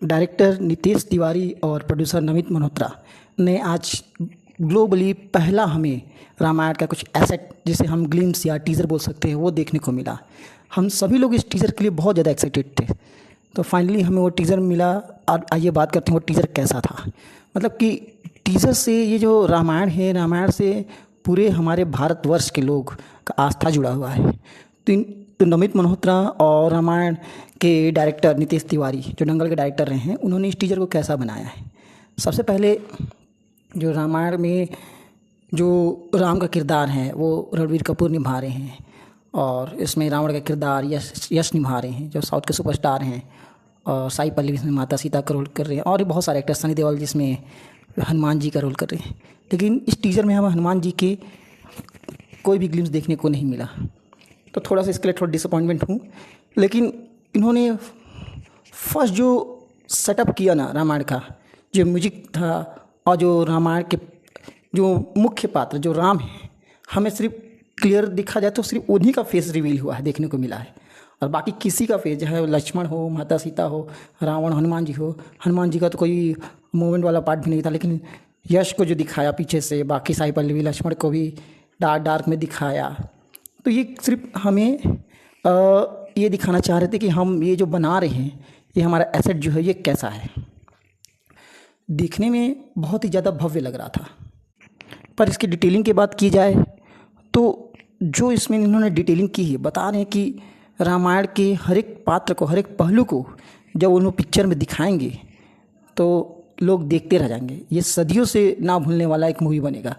Director Nitesh Tiwari और producer Namit Malhotra ने आज ग्लोबली पहला हमें रामायण का कुछ एसेट जिसे हम ग्लिम्स या टीज़र बोल सकते हैं वो देखने को मिला। हम सभी लोग इस टीज़र के लिए बहुत ज़्यादा एक्साइटेड थे। तो फाइनली हमें वो टीज़र मिला और आइए बात करते हैं वो टीज़र कैसा था। मतलब कि टीज़र से ये जो रामायण है, रामायण से पूरे हमारे भारतवर्ष के लोग का आस्था जुड़ा हुआ है। तो नमित मल्होत्रा और रामायण के डायरेक्टर नितेश तिवारी जो दंगल के डायरेक्टर रहे हैं, उन्होंने इस टीज़र को कैसा बनाया है। सबसे पहले जो रामायण में जो राम का किरदार है वो रणबीर कपूर निभा रहे हैं और इसमें रावण का किरदार यश निभा रहे हैं जो साउथ के सुपरस्टार हैं, और साई पल्लवी इसमें माता सीता का रोल कर रहे हैं और भी बहुत सारे एक्टर्स, सनी देओल जिसमें हनुमान जी का रोल कर रहे हैं। लेकिन इस टीज़र में हमें हनुमान जी के कोई भी ग्लिम्स देखने को नहीं मिला, तो थोड़ा सा इसके लिए थोड़ा डिसअपॉइंटमेंट हूँ। लेकिन इन्होंने फर्स्ट जो सेटअप किया ना रामायण का, जो म्यूजिक था और जो रामायण के जो मुख्य पात्र जो राम है, हमें सिर्फ क्लियर दिखा जाए तो सिर्फ उन्हीं का फेस रिवील हुआ है, देखने को मिला है। और बाकी किसी का फेस, चाहे लक्ष्मण हो, माता सीता हो, रावण, हनुमान जी हो, हनुमान जी का तो कोई मूवमेंट वाला पार्ट भी नहीं था। लेकिन यश को जो दिखाया पीछे से, बाकी साई पल्लवी लक्ष्मण को भी डार्क में दिखाया। तो ये सिर्फ हमें ये दिखाना चाह रहे थे कि हम ये जो बना रहे हैं, ये हमारा एसेट जो है ये कैसा है। दिखने में बहुत ही ज़्यादा भव्य लग रहा था, पर इसकी डिटेलिंग की बात की जाए तो जो इसमें इन्होंने डिटेलिंग की है, बता रहे हैं कि रामायण के हर एक पात्र को, हर एक पहलू को जब उन्होंने पिक्चर में दिखाएंगे तो लोग देखते रह जाएंगे। ये सदियों से ना भूलने वाला एक मूवी बनेगा।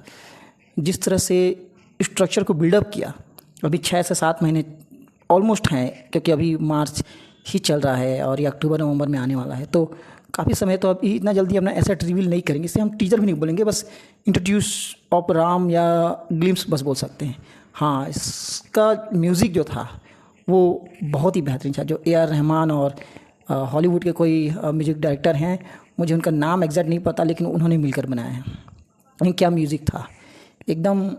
जिस तरह से स्ट्रक्चर को बिल्डअप किया, अभी 6 से 7 महीने ऑलमोस्ट हैं, क्योंकि अभी मार्च ही चल रहा है और ये अक्टूबर नवंबर में आने वाला है, तो काफ़ी समय। तो अभी इतना जल्दी अपना एसेट रिवील नहीं करेंगे, इसे हम टीजर भी नहीं बोलेंगे, बस इंट्रोड्यूस ऑफ राम या ग्लिम्स बस बोल सकते हैं। हाँ, इसका म्यूज़िक जो था वो बहुत ही बेहतरीन था। जो AR रहमान और हॉलीवुड के कोई म्यूज़िक डायरेक्टर हैं, मुझे उनका नाम एग्जैक्ट नहीं पता, लेकिन उन्होंने मिलकर बनाया है। लेकिन क्या म्यूज़िक था, एकदम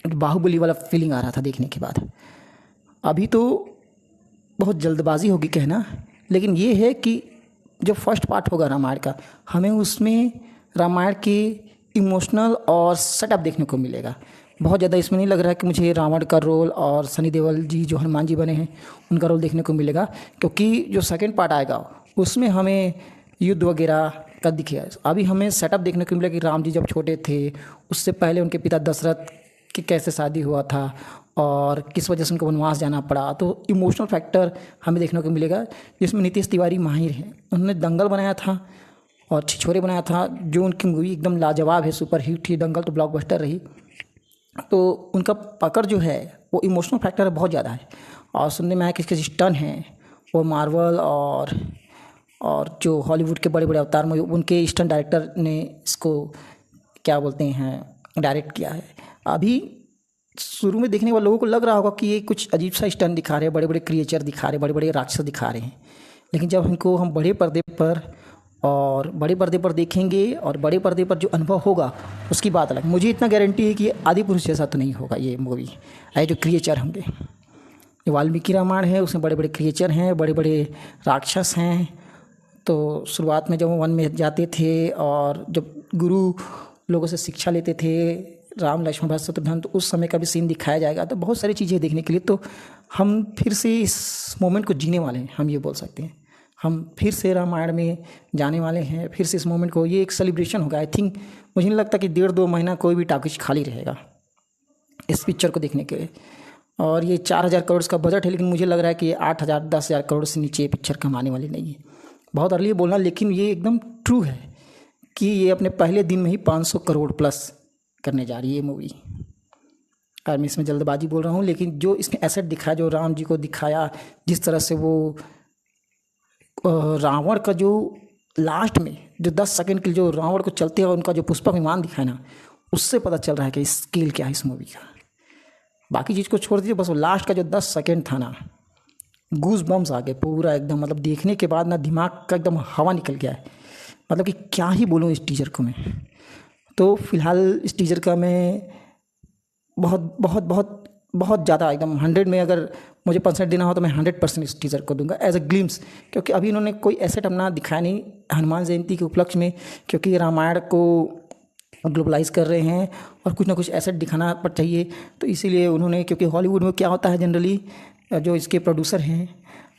बाहुबली वाला फीलिंग आ रहा था देखने के बाद। अभी तो बहुत जल्दबाजी होगी कहना, लेकिन ये है कि जो फर्स्ट पार्ट होगा रामायण का, हमें उसमें रामायण के इमोशनल और सेटअप देखने को मिलेगा। बहुत ज़्यादा इसमें नहीं लग रहा है कि मुझे रावण का रोल और सनी देओल जी जो हनुमान जी बने हैं उनका रोल देखने को मिलेगा, क्योंकि जो सेकंड पार्ट आएगा उसमें हमें युद्ध वगैरह का दिखेगा। अभी हमें सेटअप देखने को मिलेगा कि राम जी जब छोटे थे, उससे पहले उनके पिता दशरथ की कैसे शादी हुआ था और किस वजह से उनको वनवास जाना पड़ा। तो इमोशनल फैक्टर हमें देखने को मिलेगा, जिसमें नितेश तिवारी माहिर हैं। उन्होंने दंगल बनाया था और छिछोरे बनाया था, जो उनकी मूवी एकदम लाजवाब है, सुपर हिट थी। दंगल तो ब्लॉकबस्टर रही। तो उनका पकड़ जो है वो इमोशनल फैक्टर बहुत ज़्यादा है। और सुनने में आया कि इसके स्टन हैं वो मार्वल और जो हॉलीवुड के बड़े बड़े अवतार में उनके स्टंट डायरेक्टर ने इसको क्या बोलते हैं डायरेक्ट किया है। अभी शुरू में देखने वाले लोगों को लग रहा होगा कि ये कुछ अजीब सा स्टंट दिखा रहे हैं, बड़े बड़े क्रिएचर दिखा रहे हैं, बड़े बड़े राक्षस दिखा रहे हैं। लेकिन जब इनको हम बड़े पर्दे पर देखेंगे और बड़े पर्दे पर जो अनुभव होगा उसकी बात अलग। मुझे इतना गारंटी है कि आदि पुरुष जैसा तो नहीं होगा ये मूवी। ये जो क्रिएचर होंगे, जो वाल्मीकि रामायण है उसमें बड़े बड़े क्रिएचर हैं, बड़े बड़े राक्षस हैं। तो शुरुआत में जब वो वन में जाते थे और जब गुरु लोगों से शिक्षा लेते थे, राम लक्ष्मण भरत शत्रुघ्न, तो उस समय का भी सीन दिखाया जाएगा। तो बहुत सारी चीज़ें देखने के लिए, तो हम फिर से इस मोमेंट को जीने वाले हैं, हम ये बोल सकते हैं। हम फिर से रामायण में जाने वाले हैं, फिर से इस मोमेंट को, ये एक सेलिब्रेशन होगा। आई थिंक मुझे नहीं लगता कि 1.5-2 महीना कोई भी टॉकीज खाली रहेगा इस पिक्चर को देखने के लिए। और ये 4,000 करोड़ का बजट है, लेकिन मुझे लग रहा है कि ये 8,000 10,000 करोड़ से नीचे पिक्चर कमाने वाली नहीं है। बहुत अर्ली बोलना, लेकिन ये एकदम ट्रू है कि ये अपने पहले दिन में ही 500 करोड़ प्लस करने जा रही है ये मूवी। और मैं इसमें जल्दबाजी बोल रहा हूँ, लेकिन जो इसने एसेट दिखाया, जो राम जी को दिखाया, जिस तरह से वो रावण का जो लास्ट में जो 10 सेकंड के लिए जो रावण को चलते हैं उनका जो पुष्पक विमान दिखाया ना, उससे पता चल रहा है कि स्केल क्या है इस मूवी का। बाकी चीज़ को छोड़ दीजिए, बस वो लास्ट का जो 10 सेकंड था ना, गूज बम्स आ गए पूरा एकदम। मतलब देखने के बाद ना दिमाग का एकदम हवा निकल गया है। मतलब कि क्या ही बोलूँ इस टीजर को मैं। तो फिलहाल इस टीजर का मैं बहुत बहुत बहुत बहुत ज़्यादा एकदम 100 में अगर मुझे % देना हो तो मैं 100% इस टीज़र को दूंगा एज अ ग्लिम्स, क्योंकि अभी इन्होंने कोई एसेट अपना दिखाया नहीं हनुमान जयंती के उपलक्ष्य में, क्योंकि रामायण को ग्लोबलाइज कर रहे हैं और कुछ ना कुछ एसेट दिखाना पर चाहिए। तो इसीलिए उन्होंने, क्योंकि हॉलीवुड में क्या होता है जनरली, जो इसके प्रोड्यूसर हैं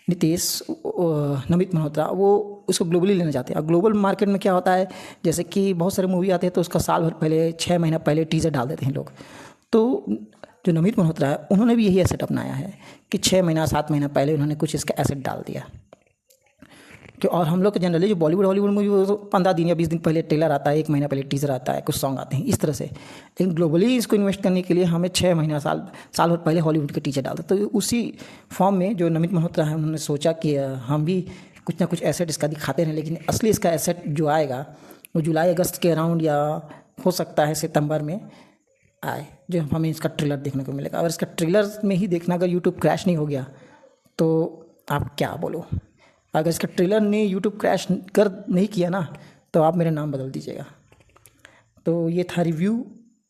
नमित मल्होत्रा, वो उसको ग्लोबली लेना चाहते हैं। और ग्लोबल मार्केट में क्या होता है, जैसे कि बहुत सारे मूवी आते हैं तो उसका साल भर पहले 6 महीना पहले टीज़र डाल देते हैं लोग। तो जो नमित मल्होत्रा है उन्होंने भी यही एसेट अपनाया है कि 6 महीना 7 महीना पहले उन्होंने कुछ इसका एसेट डाल दिया। कि और हम लोग तो जनरली जो बॉलीवुड हॉलीवुड मूवी, वो 15 दिन या 20 दिन पहले ट्रेलर आता है, 1 महीना पहले टीज़र आता है, कुछ सॉन्ग आते हैं इस तरह से। लेकिन ग्लोबली इसको इन्वेस्ट करने के लिए हमें 6 महीना साल भर पहले हॉलीवुड के टीज़र डालते। तो उसी फॉर्म में जो नमित मल्होत्रा है उन्होंने सोचा कि हम भी कुछ ना कुछ एसेट इसका दिखाते रहें, लेकिन असली इसका एसेट जो आएगा वो जुलाई अगस्त के अराउंड या हो सकता है सितंबर में आए, जो हमें इसका ट्रेलर देखने को मिलेगा। अगर इसका ट्रेलर में ही देखना, अगर यूट्यूब क्रैश नहीं हो गया तो आप क्या बोलो। अगर इसका ट्रेलर ने यूट्यूब क्रैश कर नहीं किया ना तो आप मेरा नाम बदल दीजिएगा। तो ये था रिव्यू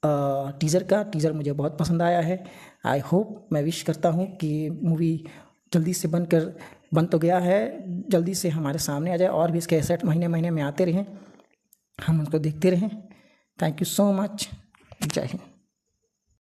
टीज़र का। टीज़र मुझे बहुत पसंद आया है। आई होप, मैं विश करता हूँ कि मूवी जल्दी से बन तो गया है, जल्दी से हमारे सामने आ जाए और भी इसके एसेट महीने महीने में आते रहें, हम उसको देखते रहें। Thank you so much. जय हिंद।